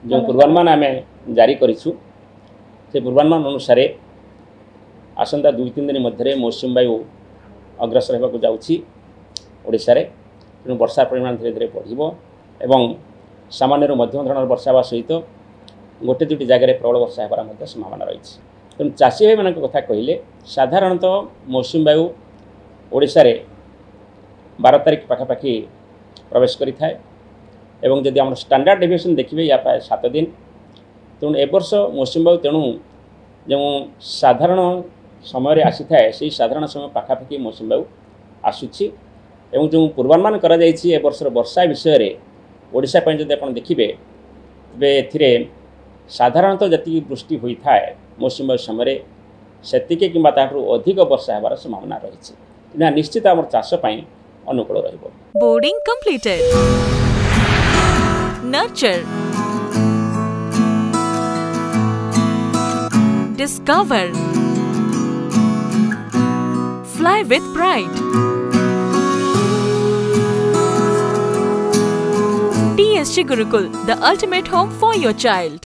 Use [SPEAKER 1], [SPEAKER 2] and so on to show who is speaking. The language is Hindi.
[SPEAKER 1] जो पूर्वानुमान आम जारी करूँ से पूर्वानुमान अनुसार आसंता 2-3 दिन मध्य मौसुमी वायु अग्रसर होगा जाऊँगा तेणु वर्षा परिमाण धीरे धीरे बढ़ सामान्य मध्यम धरण वर्षा हवा सहित गोटे दुटी जगह प्रबल वर्षा होबार संभावना रही तेणु चाषी भाई मान कथा कहले साधारणतः मौसुमी वायु ओडिशा रे 12 तारिख पाखापाखि प्रवेश करें एवं जदि आम स्टैंडर्ड डेविएशन देखिए या प्राय 7 दिन तेणु ए वर्ष मौसुमी वायु तेणु जो साधारण समय आसी थाए से साधारण समय पाखापाखि मौसुमी वायु आसूची एवं जो पूर्वानुमान करा जायछि ए वर्षर वर्षा विषय रे ओडिशा पय जदि आपण देखिबे तबे एथिरे साधारणतः जति वृष्टि होई थाए मौसुमी वायु समय सेतिके किंबा ताठू अधिक वर्षा हेबार संभावना रही है निश्चित आम चाष पय अनुकूल रहिबो।
[SPEAKER 2] Boarding completed nurture discover fly with pride TSG Gurukul, the ultimate home for your child.